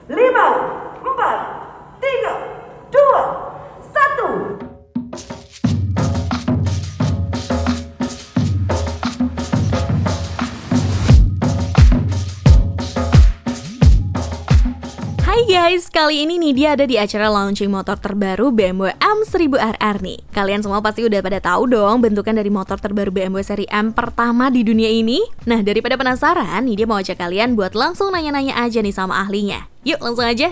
5, 4, 3, 2, 1. Hai guys, kali ini nih dia ada di acara launching motor terbaru BMW M1000RR nih. Kalian semua pasti udah pada tahu dong bentukan dari motor terbaru BMW seri M pertama di dunia ini. Nah, daripada penasaran, nih dia mau ajak kalian buat langsung nanya-nanya aja nih sama ahlinya. Yuk langsung aja.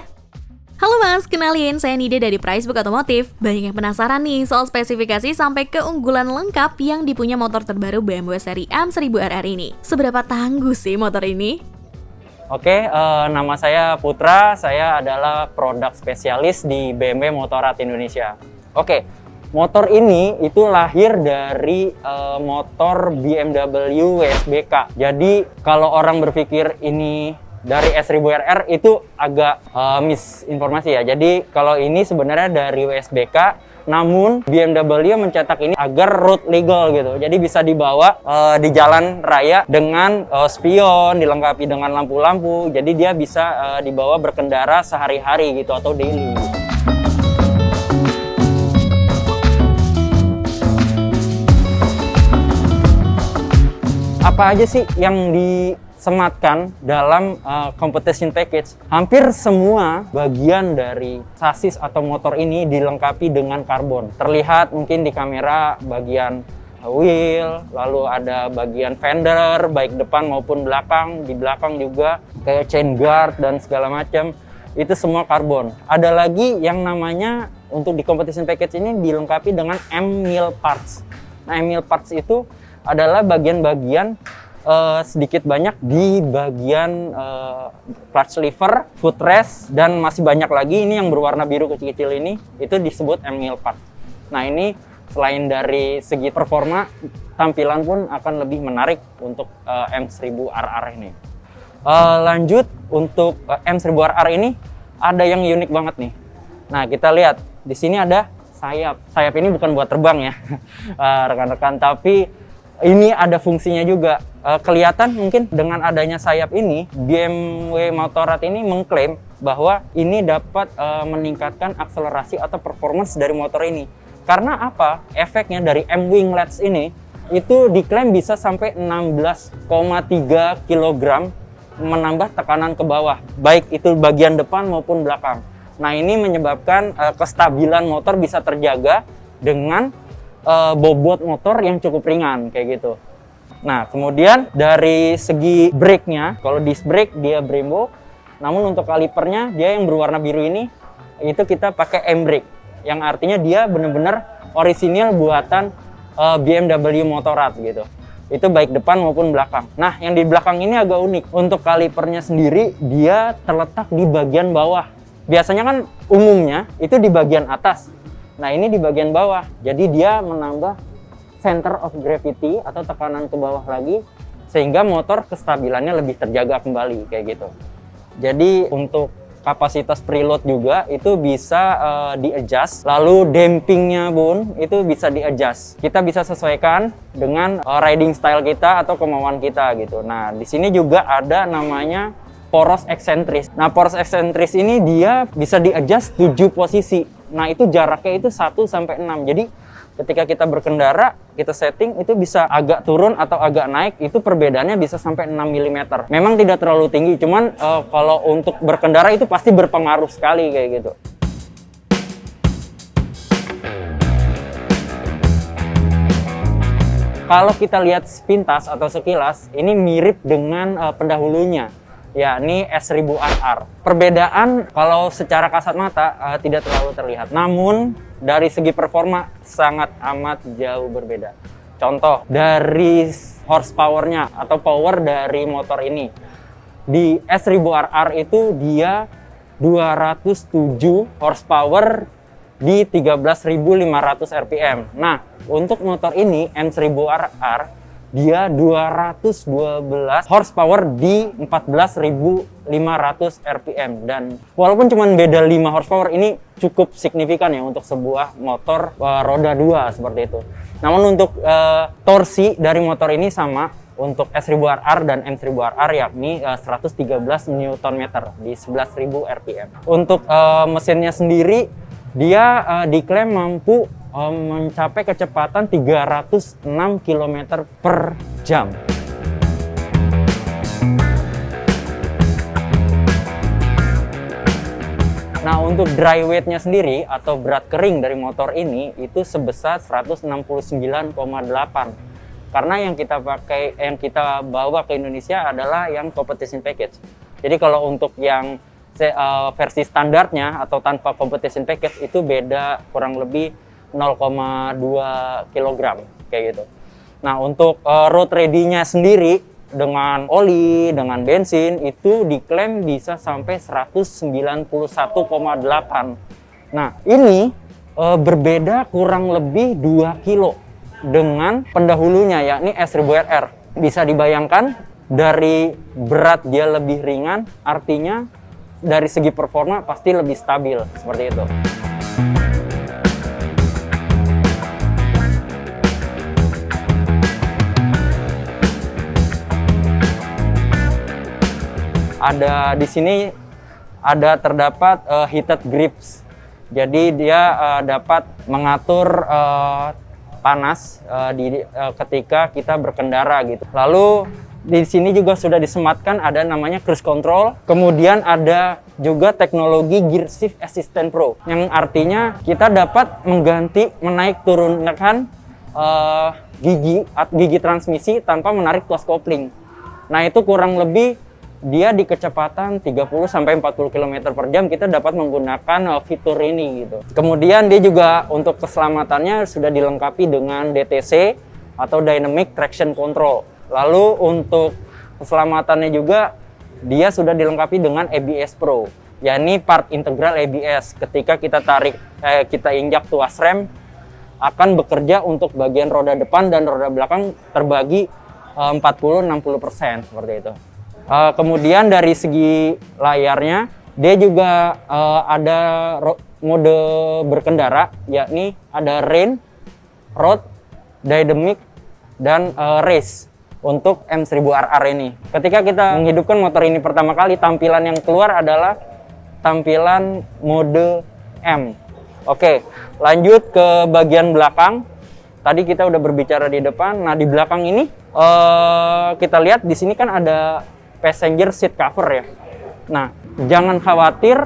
Halo mas, kenalin saya Nida dari Pricebook Otomotif. Banyak yang penasaran nih soal spesifikasi sampai keunggulan lengkap yang dipunya motor terbaru BMW seri M1000RR ini. Seberapa tangguh sih motor ini? Oke, nama saya Putra, saya adalah produk spesialis di BMW Motorrad Indonesia. Oke, motor ini itu lahir dari motor BMW WSBK. Jadi kalau orang berpikir ini dari S1000RR itu agak misinformasi ya. Jadi kalau ini sebenarnya dari WSBK, namun BMW mencetak ini agar road legal gitu. Jadi bisa dibawa di jalan raya dengan spion, dilengkapi dengan lampu-lampu. Jadi dia bisa dibawa berkendara sehari-hari gitu atau daily. Apa aja sih yang disematkan dalam competition package? Hampir semua bagian dari sasis atau motor ini dilengkapi dengan karbon. Terlihat mungkin di kamera bagian wheel, lalu ada bagian fender baik depan maupun belakang. Di belakang juga kayak chain guard dan segala macam. Itu semua karbon. Ada lagi yang namanya untuk di competition package ini dilengkapi dengan M-Mill parts. Nah, M-Mill parts itu adalah bagian-bagian sedikit banyak di bagian clutch lever, footrest, dan masih banyak lagi. Ini yang berwarna biru kecil-kecil ini, itu disebut M-Mill part. Nah, ini selain dari segi performa, tampilan pun akan lebih menarik untuk M1000RR ini. Lanjut, untuk M1000RR ini ada yang unik banget nih. Nah, kita lihat di sini ada sayap. Sayap ini bukan buat terbang ya, rekan-rekan, tapi ini ada fungsinya juga. Kelihatan mungkin dengan adanya sayap ini, BMW Motorrad ini mengklaim bahwa ini dapat meningkatkan akselerasi atau performance dari motor ini. Karena apa? Efeknya dari M-Winglets ini itu diklaim bisa sampai 16,3 kg menambah tekanan ke bawah, baik itu bagian depan maupun belakang. Nah, ini menyebabkan kestabilan motor bisa terjaga dengan bobot motor yang cukup ringan kayak gitu. Nah, kemudian dari segi brake-nya, kalau disc brake dia Brembo, namun untuk kalipernya dia yang berwarna biru ini, itu kita pakai M-Brake, yang artinya dia benar-benar orisinil buatan BMW Motorrad gitu. Itu baik depan maupun belakang. Nah, yang di belakang ini agak unik. Untuk kalipernya sendiri dia terletak di bagian bawah. Biasanya kan umumnya itu di bagian atas. Nah, ini di bagian bawah, jadi dia menambah center of gravity atau tekanan ke bawah lagi, sehingga motor kestabilannya lebih terjaga kembali kayak gitu. Jadi untuk kapasitas preload juga itu bisa di-adjust, lalu dampingnya pun itu bisa di-adjust. Kita bisa sesuaikan dengan riding style kita atau kemauan kita gitu. Nah, di sini juga ada namanya poros eksentris. Nah, poros eksentris ini dia bisa di-adjust 7 posisi. Nah, itu jaraknya itu 1 sampai 6. Jadi, ketika kita berkendara, kita setting itu bisa agak turun atau agak naik, itu perbedaannya bisa sampai 6 mm. Memang tidak terlalu tinggi, cuman kalau untuk berkendara itu pasti berpengaruh sekali kayak gitu. Kalau kita lihat sepintas atau sekilas, ini mirip dengan pendahulunya, yakni S1000RR. Perbedaan kalau secara kasat mata tidak terlalu terlihat, namun dari segi performa sangat amat jauh berbeda. Contoh dari horsepower-nya atau power dari motor ini, di S1000RR itu dia 207 horsepower di 13.500 rpm. Nah, untuk motor ini M1000RR dia 212 horsepower di 14.500 rpm, dan walaupun cuma beda 5 horsepower, ini cukup signifikan ya untuk sebuah motor roda 2 seperti itu. Namun untuk torsi dari motor ini sama, untuk S1000RR dan M1000RR yakni 113 Nm di 11.000 RPM. Untuk mesinnya sendiri dia diklaim mampu mencapai kecepatan 306 km per jam. Nah, untuk dry weight-nya sendiri atau berat kering dari motor ini itu sebesar 169,8. Karena yang kita bawa ke Indonesia adalah yang competition package. Jadi kalau untuk yang versi standarnya atau tanpa competition package itu beda kurang lebih 0,2 kg kayak gitu. Nah, untuk road ready-nya sendiri dengan oli, dengan bensin itu diklaim bisa sampai 191,8. Nah, ini berbeda kurang lebih 2 kilo dengan pendahulunya yakni S1000RR. Bisa dibayangkan dari berat dia lebih ringan, artinya dari segi performa pasti lebih stabil seperti itu. Ada di sini terdapat heated grips. Jadi dia dapat mengatur panas ketika kita berkendara gitu. Lalu di sini juga sudah disematkan ada namanya cruise control. Kemudian ada juga teknologi Gear Shift Assistant Pro yang artinya kita dapat menaik turunkan gigi transmisi tanpa menarik tuas kopling. Nah, itu kurang lebih dia di kecepatan 30-40 km per jam kita dapat menggunakan fitur ini gitu. Kemudian dia juga untuk keselamatannya sudah dilengkapi dengan DTC atau Dynamic Traction Control. Lalu untuk keselamatannya juga dia sudah dilengkapi dengan ABS Pro, yakni part integral ABS. Ketika kita injak tuas rem akan bekerja untuk bagian roda depan dan roda belakang terbagi 40-60% seperti itu. Kemudian dari segi layarnya dia juga ada mode berkendara, yakni ada rain, road, dynamic, dan race untuk M1000RR ini. Ketika kita menghidupkan motor ini pertama kali, tampilan yang keluar adalah tampilan mode M. Oke, lanjut ke bagian belakang. Tadi kita udah berbicara di depan. Nah, di belakang ini kita lihat di sini kan ada passenger seat cover ya. Nah, jangan khawatir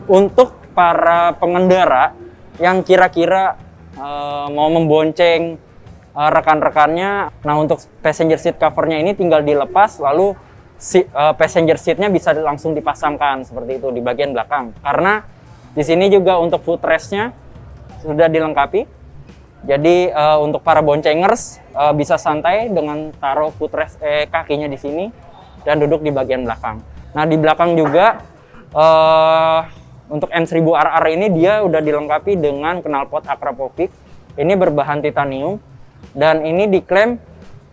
untuk para pengendara yang kira-kira mau membonceng rekan-rekannya. Nah, untuk passenger seat covernya ini tinggal dilepas, lalu passenger seatnya bisa langsung dipasangkan seperti itu di bagian belakang. Karena di sini juga untuk footrest-nya sudah dilengkapi. Jadi untuk para boncengers bisa santai dengan taruh footrest kakinya di sini dan duduk di bagian belakang. Nah, di belakang juga untuk M1000RR ini dia udah dilengkapi dengan knalpot Akrapovic. Ini berbahan titanium dan ini diklaim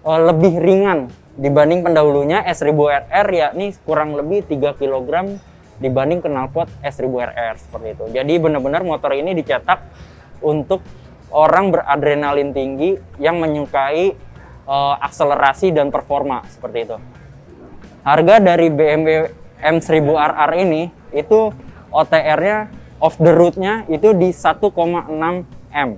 lebih ringan dibanding pendahulunya S1000RR, yakni kurang lebih 3 kg dibanding knalpot S1000RR seperti itu. Jadi benar-benar motor ini dicetak untuk orang beradrenalin tinggi yang menyukai akselerasi dan performa seperti itu. Harga dari BMW M1000RR ini itu OTR-nya off the road-nya itu di 1,6 M.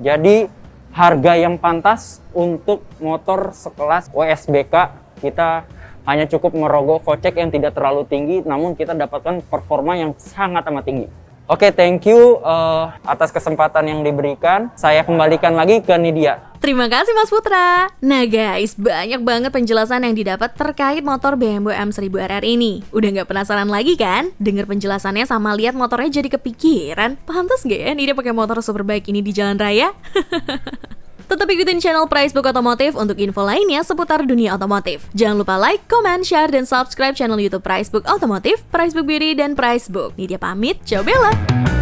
Jadi harga yang pantas untuk motor sekelas WSBK. Kita hanya cukup merogoh kocek yang tidak terlalu tinggi, namun kita dapatkan performa yang sangat amat tinggi. Oke, thank you atas kesempatan yang diberikan. Saya kembalikan lagi ke Nidia. Terima kasih Mas Putra. Nah guys, banyak banget penjelasan yang didapat terkait motor BMW M1000RR ini. Udah nggak penasaran lagi kan? Dengar penjelasannya sama lihat motornya jadi kepikiran. Pantas gak ya Nidia pakai motor super baik ini di jalan raya? Tetap ikutin channel Pricebook Otomotif untuk info lainnya seputar dunia otomotif. Jangan lupa like, comment, share, dan subscribe channel YouTube Pricebook Otomotif, Pricebook Beauty, dan Pricebook. Nidia pamit, ciao Bella!